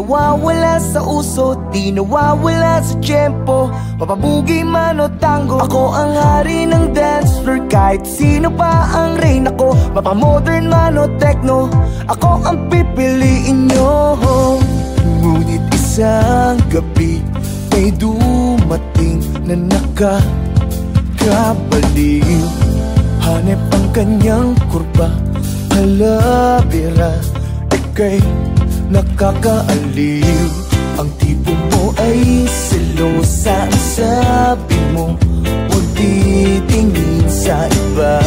nawawala sa uso, di nawawala sa tiyempo. Mapabugi man o tango, ako ang hari ng dance floor. Kahit sino pa ang reyna ko, mapamodern man o techno, ako ang pipiliin nyo. Ngunit isang gabi may dumating na nakakabaliw. Hanep ang kanyang kurba, halabira, ika'y nakakaaliw. Ang tipo mo ay selosa, ang sabi mo huwag titingin sa iba.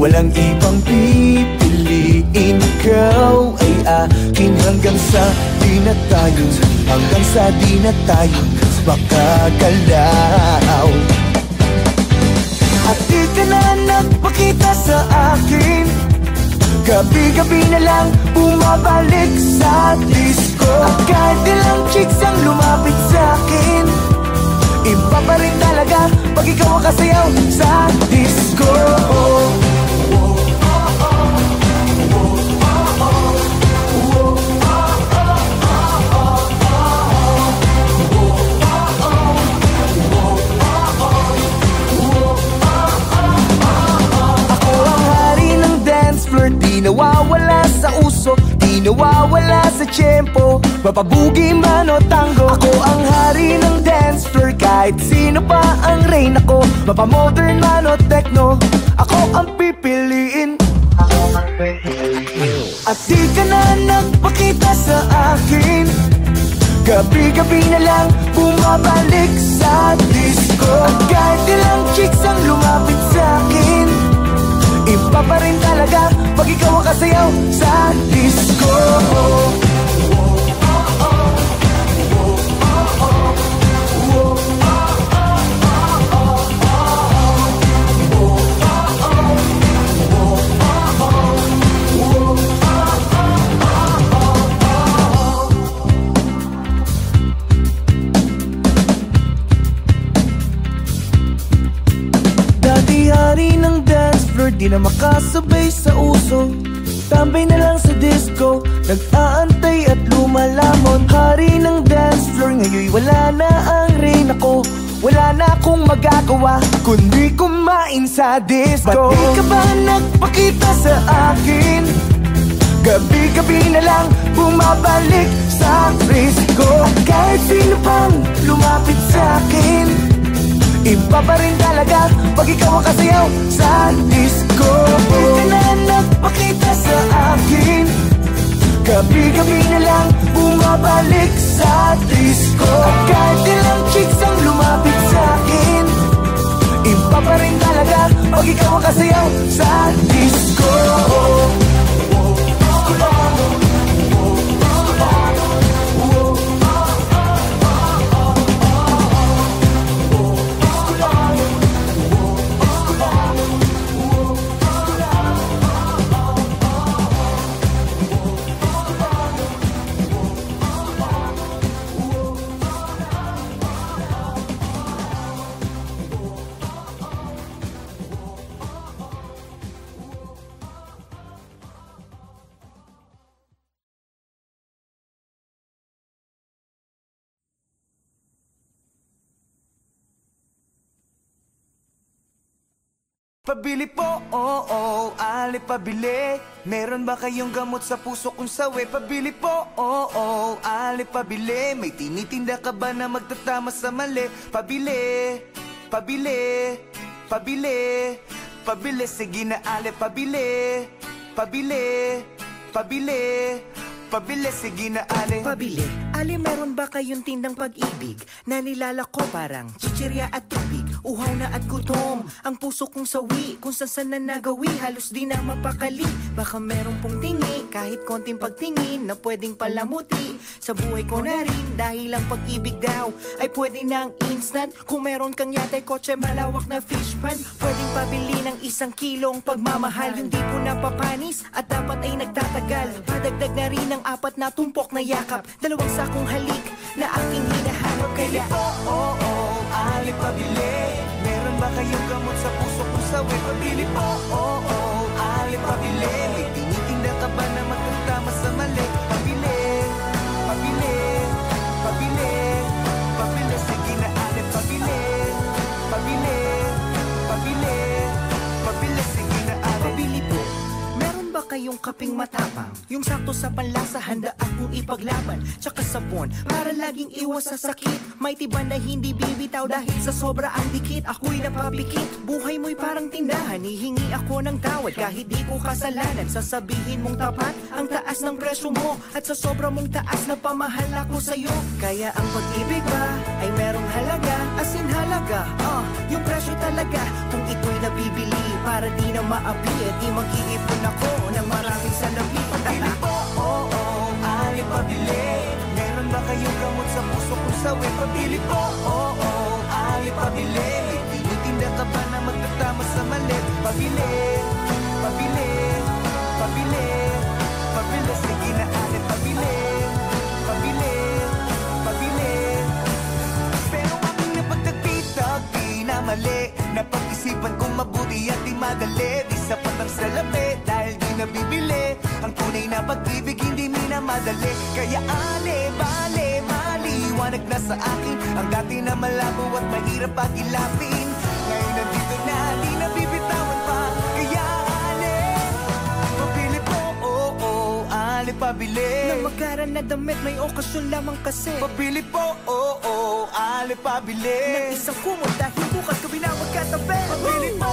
Walang ibang pipiliin, ikaw ay akin hanggang sa di na tayo, hanggang sa di na tayo makagalaw. At di ka na nagpakita sa akin, gabi-gabi na lang bumabalik sa disco. At kahit ilang chicks ang lumapit sa akin, iba pa rin talaga pag ikaw ang kasayaw sa disco. Di nawawala sa uso, di nawawala sa tiyempo. Mapabugi man o tango, ako ang hari ng dance floor. Kahit sino pa ang reyna ko, mapamodern man o techno, ako ang pipiliin. At di ka na nagpakita sa akin, gabi-gabi na lang bumabalik sa disco. At kahit ilang chicks ang lumapit sa akin, iba pa rin talaga pag ikaw ang kasayaw sa disco. Dati-hari ng dance floor, di na makasabay sa uso, tambay na lang sa disco, nag-aantay at lumalamon. Hari ng dance floor, ngayon wala na ang reyna ko, wala na akong magagawa kundi kumain sa disco. Ba't di ka ba nagpakita sa akin? Gabi-gabi na lang bumabalik sa disco. At kahit sino pang lumapit sa akin, iba pa rin talaga pag ikaw ang kasayaw sa disco. Di ka na nagpakita sa akin, gabi-gabi na lang bumabalik sa disco. At kahit ilang chicks ang lumapit sa akin, iba pa rin talaga pag ikaw ang kasayaw sa disco. Pabili po, ali pabili. Meron ba kayong gamot sa puso kung sawi? Pabili po, ali pabili. May tinitinda ka ba na magtatama sa mali? Pabili, pabili, pabili, pabili. Sige na ali pabili, pabili, pabili, pabili. Sige na ali pabili. Ali, meron ba kayong tindang pag-ibig na nilalako parang chichirya at tubig? Uhaw na at gutom ang puso kong sawi, kung saan na nagawi halos di na mapakali. Baka meron pong tingi, kahit konting pagtingin na pwedeng palamuti sa buhay ko na rin. Dahil ang pag-ibig daw ay pwede ng instant. Kung meron kang yatay kotse, malawak na fish pan, pwedeng pabili ng 1 kilong pagmamahal. Yung di po napapanis at dapat ay nagtatagal. Padagdag na rin ng 4 na tumpok na yakap, 2 sakong halik na aking hinahanap. Kaya ali pabili. Meron ba kayong gamot sa puso kung sawi? Pabili po, ali pabili. May tinitinda ka ba na magtatama sa mali? Pabili, pabili, kaping matapang. Yung sakto sa panlasa, handa akong ipaglaban. Tsaka sabon, para laging iwas sa sakit. May tiban na hindi bibitaw dahil sa sobra ang dikit. Ako'y napapikit, buhay mo'y parang tindahan. Hihingi ako ng tawad kahit di ko kasalanan. Sasabihin mong tapat ang taas ng presyo mo, at sa sobra mong taas na pamahal ako sa'yo. Kaya ang pag-ibig ba ay merong halaga, as in halaga, yung presyo talaga. Kung ito'y nabibili para di na maapi, di mag-iipon ako ng maraming salapi. Pabili po, ali pabili. Meron ba kayong gamot sa puso kong sawi? Pabili po, ali pabili. Tinitinda ka ba na magtatama sa mali? Pabili, pabili, pabili, pabili. Sige na ali pabili, pabili, pabili. Pero aking napagtagpitag, di na mali. Napag-isipan kong mabuti at di madali. Di sapat ang salapi dahil di nabibili. Ang tunay na pag-ibig hindi minamadali. Kaya ale, bale, maliwanag na sa akin ang dati na malabo at mahirap pag-ilapin. Ngayon nandito na, di nabibitawan pa. Kaya ale, pabili po, ale pabili. Nang magkaran na damit, may okasyon lamang kasi. Pabili po, ale pabili. Nang isang kumot dahil bukas ko binawag katabi. Pabili po,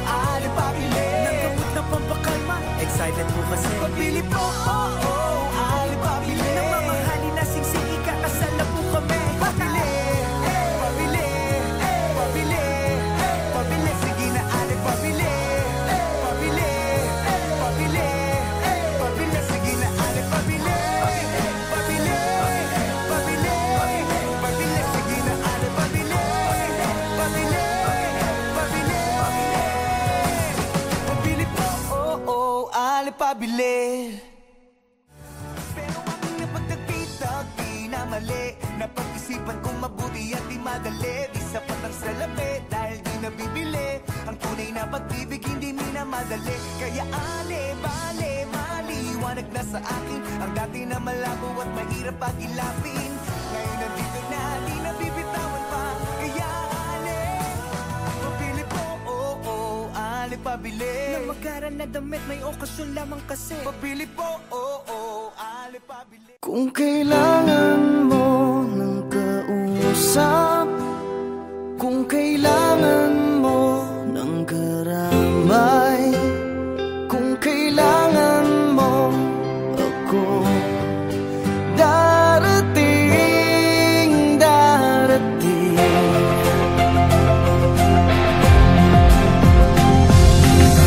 ale pabili. Nang gamot na pampakalma, excited po kasi. Pabili po, ale pabili. Nang mamahali na singsing, ikakasal na po kami. Pabili, pabili, pabili, pabili. Sige na ale pabili, pabili, pabili, pabili. Sige na ale pabili, pabili, pabili, pabili. Sige na ale pabili, pabili, pabili, pabili po, ale pabili. Pero aking napagtagpitag, di na mali. Napag-isipan kong mabuti at di madali. Di sapat ang salapi dahil di nabibili. Ang tunay na pag-ibig hindi minamadali. Kaya ale, bale, maliwanag na sa akin ang dati na malabo at mahirap pag-ilapin. Ngayon nandito na, di nabibitawan pa. Kaya ale, pabili po, ale pabili. Nang magkaran na damit, may okasyon lamang kasi. Pabili po, ale pabili. Kung kailangan mo ng kausap, kung kailangan mo ng karamay, kung kailangan mo ako, darating, darating.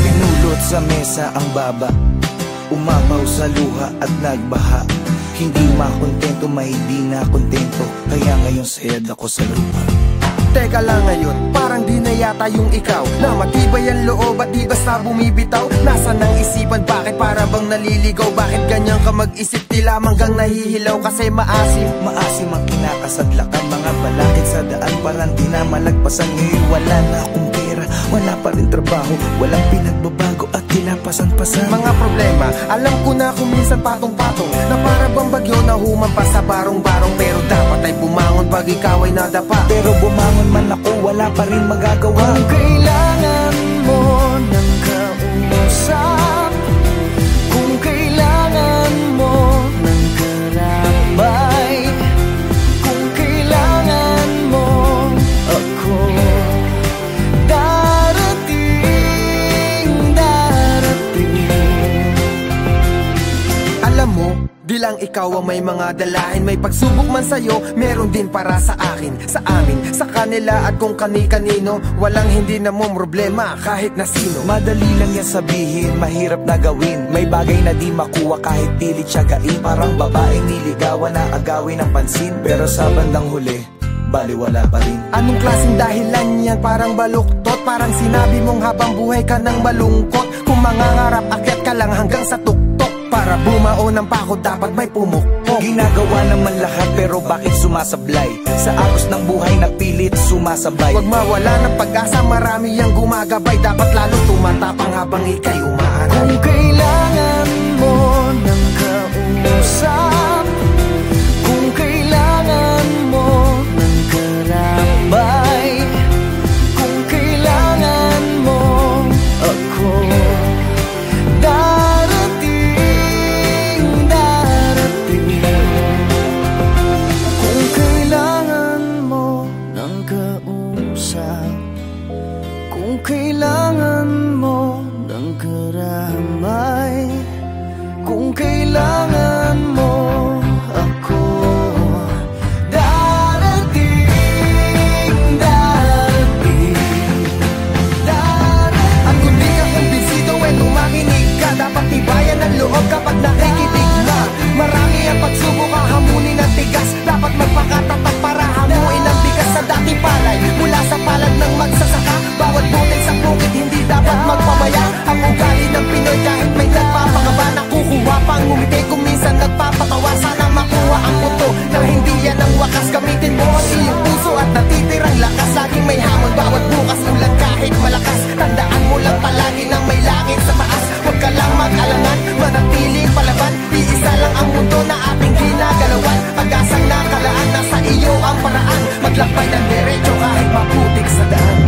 Pinulot sa mesa ang baba, umapaw sa luha at nagbaha. Hindi makontento, mahindi na kontento, kaya ngayon sayad ako sa lupa. Teka lang ngayon, parang di na yata yung ikaw, na matibay ang loob at di basta bumibitaw. Nasaan ang isipan, bakit para bang naliligaw? Bakit ganyan ka mag-isip, di lamang gang nahihilaw? Kasi maasim, maasim ang kinakasadlak ang mga balakid sa daan. Parang di na malagpasan, ngayon wala na akong pera, wala pa rin trabaho, walang pinagbabago at kinapasan-pasan. Mga problema, alam ko na kung minsan patong-patong, na para bang bagyo na humampas sa barong-barong. Pero dapat ay bumangon pag ikaw ay nadapa. Pero bumangon man ako, wala pa rin magagawa. Kung kailangan mo ng kausap, kung kailangan mo ng karambay, kung kailangan mo ako, darating, darating. Alam mo, di lang ikaw ang may mga dalahin. May pagsubok man sa'yo, meron din para sa akin, sa amin, sa kanila at kung kani-kanino. Walang hindi na mong problema kahit na sino. Madali lang yan sabihin, mahirap na gawin. May bagay na di makuha kahit pilit siyagain. Parang babaeng niligawan na agawin ng pansin, pero sa bandang huli, baliwala pa rin. Anong klaseng dahilan yan? Parang baluktot, parang sinabi mong habang buhay ka nang malungkot. Kung mangangarap, akyat ka lang hanggang sa tuktok. Para bumao ng pako, dapat may pumukpok. Ginagawa naman lahat, pero bakit sumasablay? Sa agos ng buhay na pilit sumasabay. Huwag mawala ng pag-asa, marami ang gumagabay. Dapat lalo tumatapang habang ika'y umaaray. Kung kailangan mo ng kausap, kung kailangan mo ng karambay, kung kailangan mo ako, darating, Kung kailangan mo ng karamay, kung kailangan mo ako, darating. At kung di ka kumbinsido, tumakinig ka. Dapat tibayan ang loob kapag nakikinig na. Marami ang pagsubok, hahamunin ang tigas. Dapat magpakatatag para hamuin ang bigas sa dati palay. Mula sa palad ng magsasaka, bawat butil sa bukid hindi dapat magpabaya. Ang ugali ng Pinoy kahit may nagpapakaba, nakukuha pang ngumiti kung minsan nagpapatawa. Sana makuha ang puto na hindi yan ang wakas. Gamitin mo ang iyong puso at natitirang lakas. Laging may hamon bawat bukas, ulan kahit malakas. Tandaan mo lang palagi na may langit sa taas. Huwag ka lang mag-alangan, manatiling palaban. Iisa lang ang mundo na ating ginagalawan. Pag-asang nakalaan, nasa iyo ang paraan. Maglakbay ng diretso kahit maputik sa daan.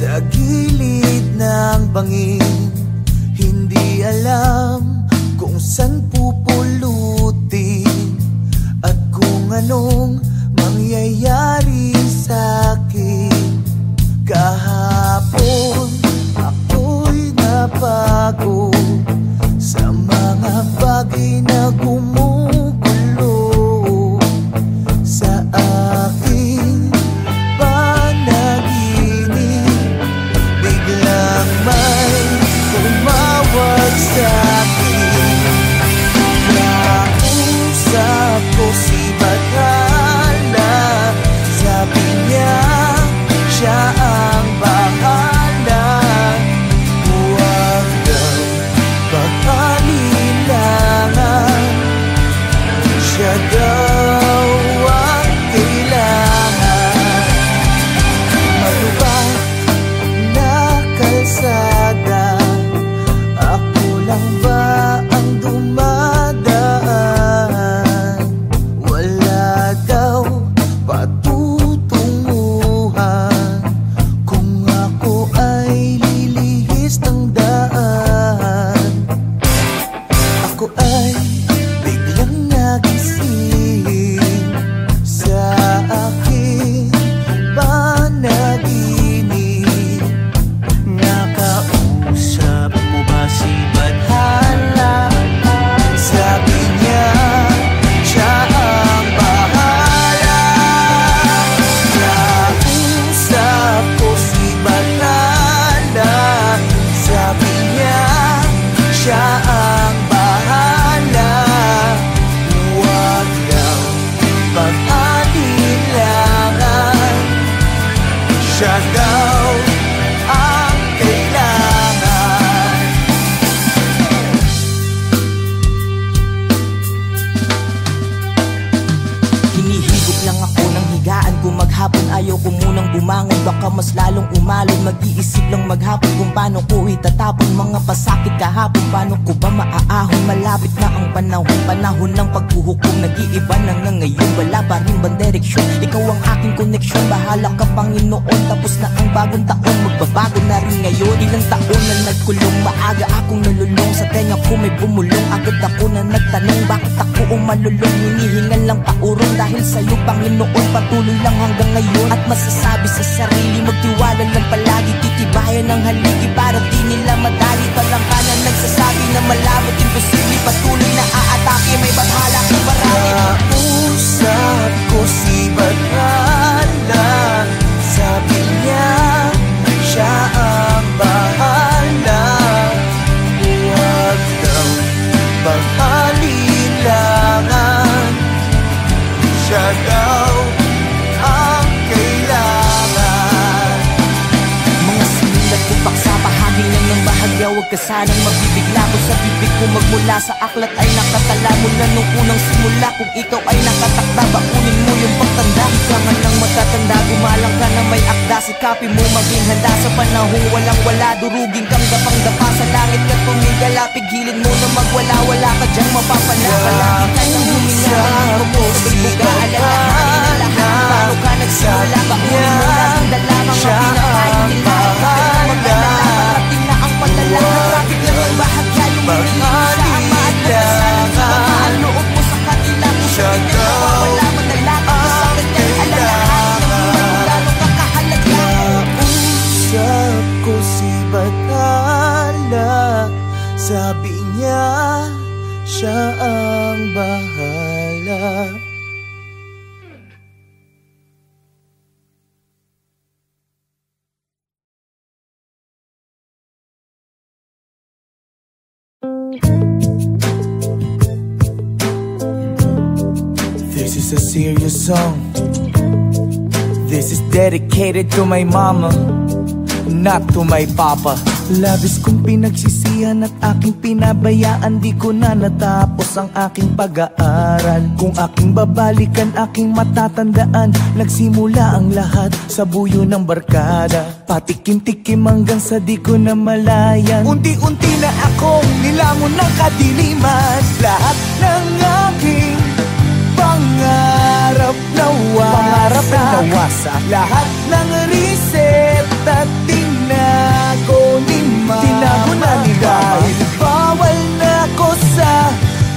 Sa gilid ng bangin, hindi alam kung saan pupulutin at kung anong mangyayari sa'kin. Kahapon ako'y napago sa mga bagay na gumugulo sa aking may tumawag sa'kin. Kausap ko si Bathala, sabi niya siya ang bahala. Huwag daw pag-alilangan, siya daw ang kailangan. Malubak kalsada, ako lang ba ang dumadaan? Wala daw patutunguhan kung ako ay lilihis ng daan. Ako ay biglang nagising sa aking panaginip. Nakausap mo ba si Bathala? Sabi niya siya ang bahala. Nakausap ko si Bathala, sabi niya siya ang bahala. Huwag daw pag-alilangan, siya daw ang kailangan. Hinihigop lang ako ng higaan ko maghapon. Ayaw ko munang bumangon, baka mas lalong umalon. Mag-iisip lang maghapon kung paano ko itatapon mga pasakit kahapon. Paano ko ba maaahon? Malapit na ang panahon ng paghuhukom. Nag-iiba na nga ngayon, wala pa rin bang direksyon? Ikaw ang aking koneksyon, bahala ka Panginoon. Tapos na ang bagong taon, magbabago na rin ngayon. Ilang taon na nagkulong, maaga akong nalulong. Sa tenga ko may bumulong, agad ako na nagtanong bakit ako umalulong. Hinihingan lang paurong dahil sa'yo Panginoon. Patuloy lang hanggang ngayon at masasabi sa sarili, magtiwala lang palagi. Titibayan ng haligi para di nila madali. Talangkanan nagsasabi na malabot, imposible. Patuloy na aatake, may Bathala kang barali. Kausap ko si Bathala, sabi niya siya ang bahala. Huwag daw pag-alilangan, siya daw ang kailangan. Mga sinulat ko paksa, bahagi lang ng bahagya. Huwag ka sanang magbibigla kung sa bibig ko magmula sa aklat ay nakatala mula nung unang simula. Kung ikaw ay nakatakda, bakunin mo yung pagtanda. Ika man lang magtatanda, gumalang ka na may akda. Sikapin mo maging handa sa panahong walang wala. Durugin kang dapang-dapa sa langit ka't pumigala. Pigilin mo na magwala-wala ka dyang mapapala. Palagi ka nang huminga, hindi mo sabay buga. Alalahanin ang lahat, paano ka nagsimula. Bakunin mo laging dala mga pinakain nila. Magdalaman na ang padala. Traffic lang ang bahagya, yung hinihin sa ama at nagkasala. Ang loob mo sa kanila, kung siya rin ay nawawala. Manalangin ka sa kanyang alalahanin ng buhay mo gano'ng kakahalaga. Usap ko si Bathala, sabi niya siya ang bahala. This is a serious song. This is dedicated to my mama, not to my papa. Labis kong pinagsisihan at aking pinabayaan. Di ko na natapos ang aking pag-aaral. Kung aking babalikan, aking matatandaan. Nagsimula ang lahat sa buyo ng barkada. Patikim-tikim hanggang sa di ko na malayan. Unti-unti na akong nilamon ng kadiliman. Lahat ng aking pangarap nawasak. Lahat ng reseta tinago ni mama. Tinago na ni dahil bawal na ako sa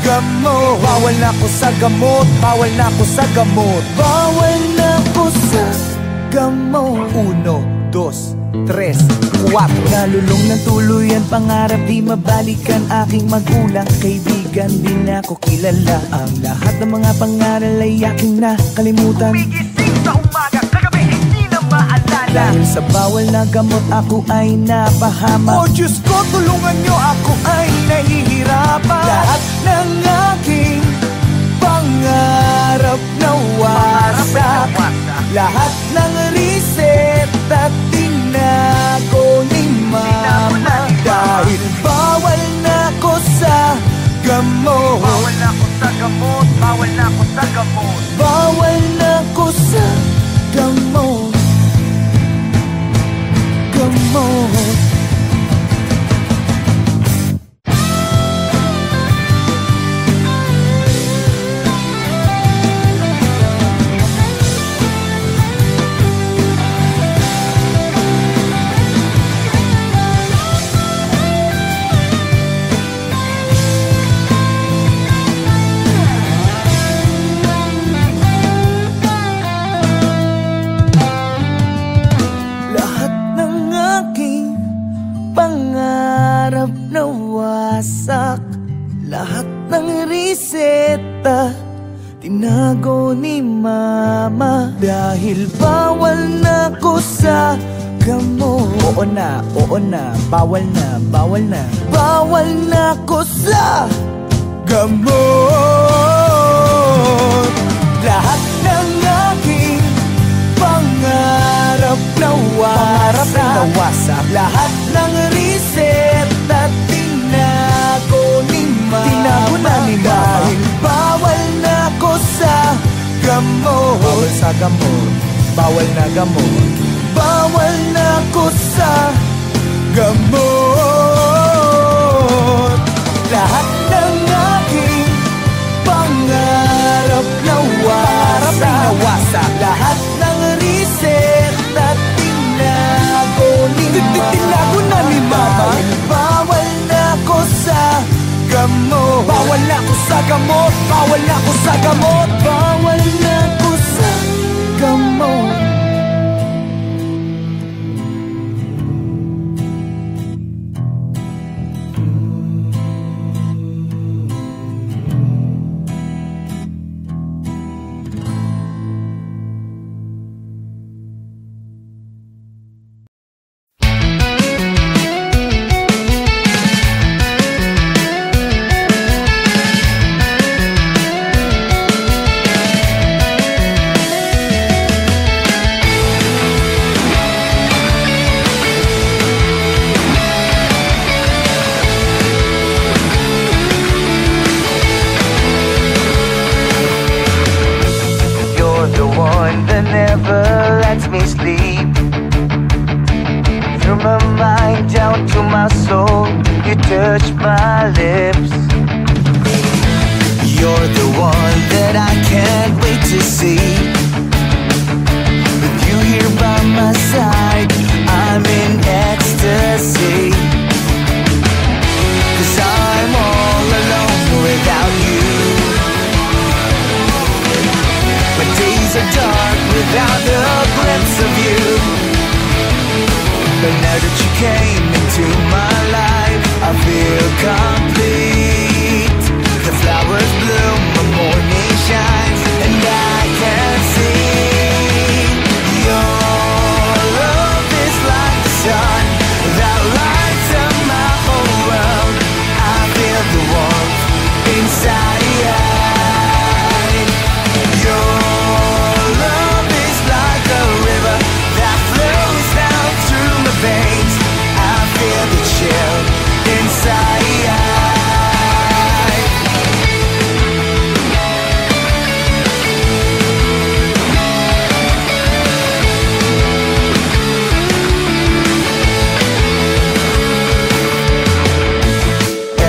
gamot. Bawal na ako sa gamot. Bawal na ako sa gamot. Bawal na ako sa gamot. 1, 2, 3, 4. Nalulong ng tuluyan, pangarap di mabalikan. Aking magulang, kaibigan, di na ako kilala. Ang lahat ng mga pangaral ay aking nakalimutan. Umigising sa umaga, kagabi hindi na maalala. Dahil sa bawal na gamot ako ay napahamak. Oh Diyos ko, tulungan niyo, ako ay nahihirapan. Lahat ng aking pangarap nawasak. Lahat ng reseta tinago ni mama. Dahil bawal na ako sa gamot. Bawal na ako sa gamot. Bawal na ako sa gamot. Bawal na ako sa gamot. Gamot. Lahat ng reseta tinago ni mama. Dahil bawal na ko sa gamot. Oo na, bawal na, bawal na. Bawal na ko sa gamot. Lahat ng aking pangarap nawasak. Lahat ng reseta tinago ni mama. Tinago na ni mama. Dahil bawal na ko sa gamot. Bawal sa gamot. Bawal na gamot. Bawal na ko sa gamot. Lahat ng aking pangarap nawasak. Lahat ng reseta tinago ni mama. Tinago na ni mama. Bawal na ko sa gamot. Bawal na ko sa gamot. Bawal na ko sa gamot. Bawal na ko sa gamot. my mind down to my soul. You touch my lips. You're the one that I can't wait to see. With you here by my side, I'm in ecstasy. 'Cause I'm all alone without you. My days are dark without a glimpse of you. But now that you came into my life, I feel complete. The flowers bloom, the morning shines, and I can see your love is like the sun that lights up my whole world. I feel the warmth inside. Your love is like a river that flows down through my veins. I feel the chill inside.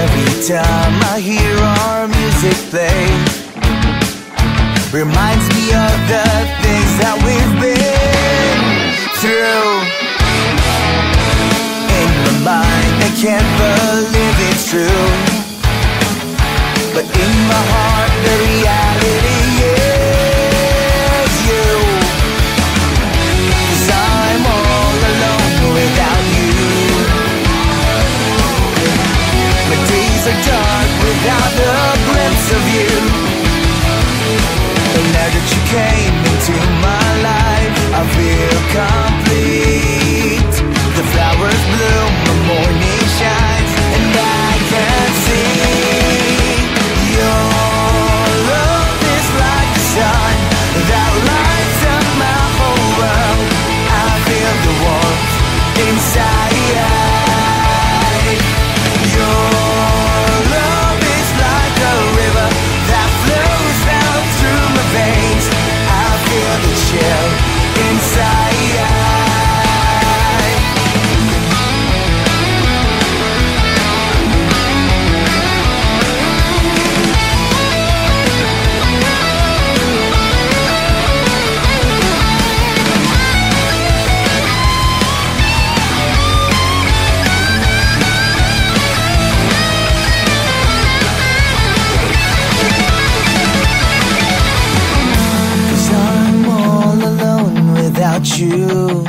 Every time I hear our music play, reminds me of the things that we've been through. In my mind I can't believe it's true, but in my heart the reality is you. 'Cause I'm all alone without you. My days are dark without a glimpse of you. And now that you came into my life, I feel complete. The flowers bloom, the morning shines, and I can see your love is like the sun that lights up my whole world. I feel the warmth inside. Your love is like a river that flows down through my veins. I feel the chill inside. You.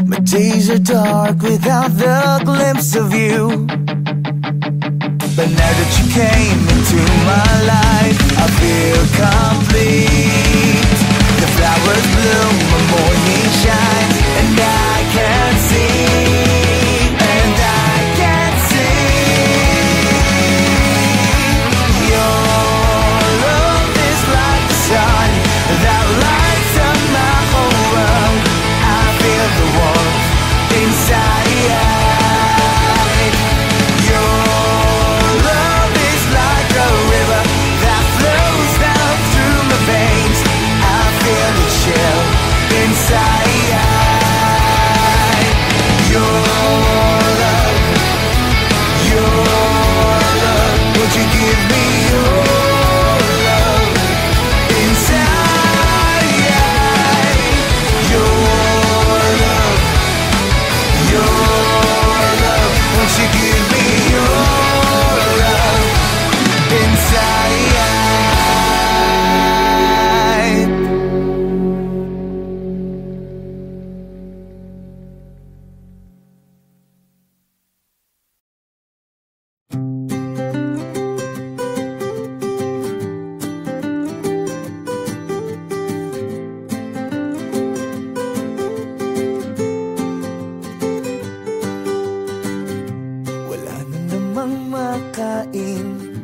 My days are dark without the glimpse of you. But now that you came into my life, I feel complete. The flowers bloom, the morning shines, and I can see. And I can see your love is like the sun that lights up my whole world. I feel the warmth inside. Your love is like a river that flows down through my veins. I feel the chill inside. Your love, won't you give me your love inside? Your love, won't you give me your love inside?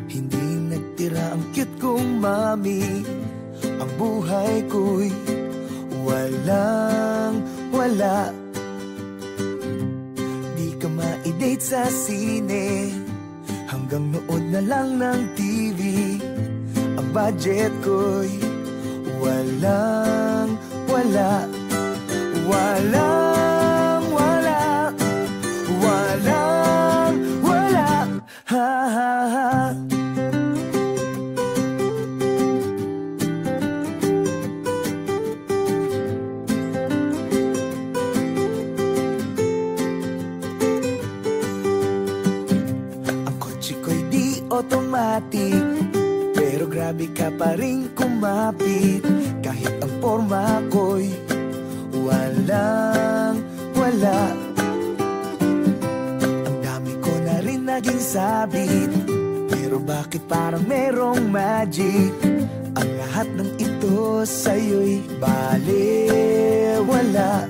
Hindi nagtira ang cute kong mami. Ang buhay ko'y walang wala. Di ka ma-date sa sine, hanggang nood na lang ng TV. Ang budget ko'y walang wala. Walang dati, pero grabe ka pa rin kumapit. Kahit ang forma ko'y walang wala. Ang dami ko na rin naging sabit, pero bakit parang merong magic? Ang lahat ng ito sa'yo'y balewala.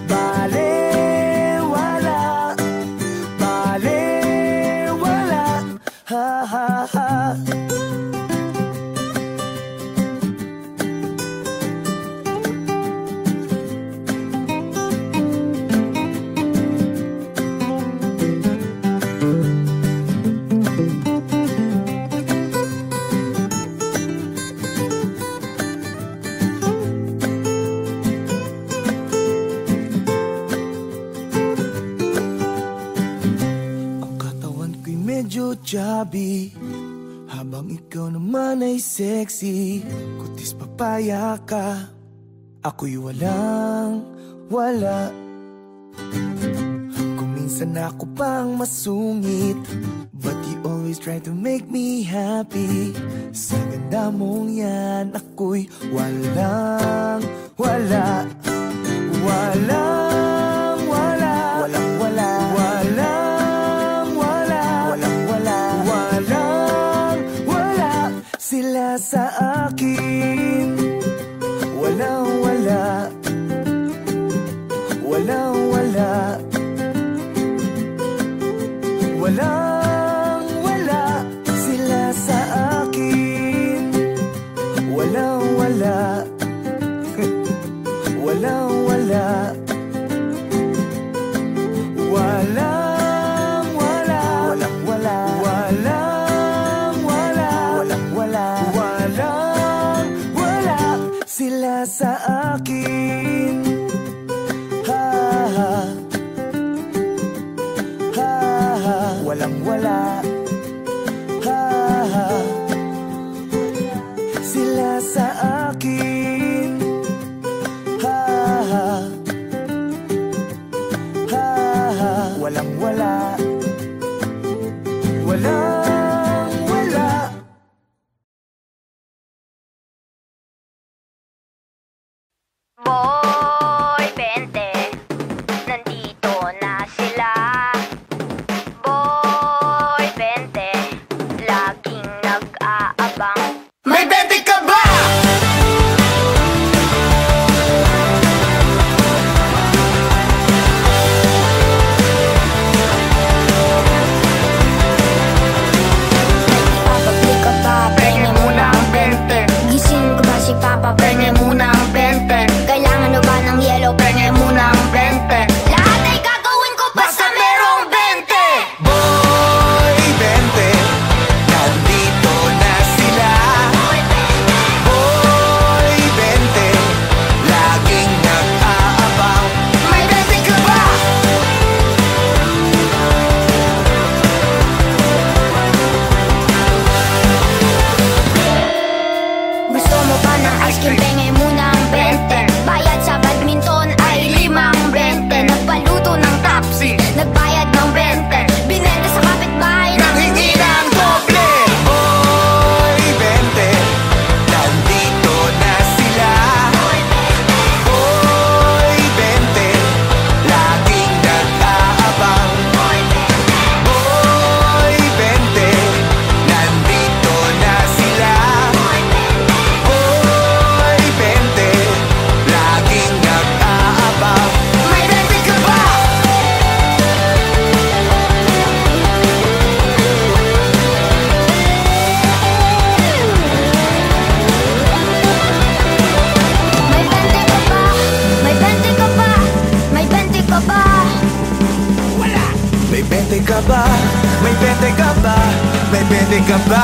Balewala, balewala, ha ha ha. Chubby, habang ikaw naman ay sexy. Kutis papaya ka, ako'y walang wala. Kung minsan ako pang masungit, but you always try to make me happy. Sa ganda mong yan, ako'y walang wala. Walang wala, walang wala, walang sila sa akin. Walang wala, walang wala, walang wala sila sa akin. Walang wala, walang wala, walang wala, walang wala, sila sa akin. Ha ha, ha ha, walang wala. Ha ha, sila sa akin. Ha ha, ha ha, walang wala. Walang wala. Boy, 20, nandito na sila. Boy, 20, laging nag-aabang. May 20 ka ba? Papabli ka pa, pengen muna ang 20. Gising ko ba si Papa, pengen muna ang 20. Kailangan mo ba ng yellow, pengen muna ang 20. Lahat ay gagawin ko basta merong 20. Boy, 20, nandito na sila. Boy, 20, laging nag-aabang. May 20 ka ba? Gusto mo ba ng ice cream, pengen muna ang 20. Bayad sa badminton ay 5-20. Nagpaluto ng tapsi, nagbayad ng 20. Binenta sa kapitbahay ng Hindi na ang doble. Boy, 20, nandito na sila. Boy, 20, laging nag-aabang. Boy, 20, nandito na sila. Boy, 20, laging nag-aabang. May 20 ka ba? May 20 ka ba? May 20 ka ba? May 20 ka ba? Wala! May 20 ka ba? May 20 ka ba? May 20 ka ba?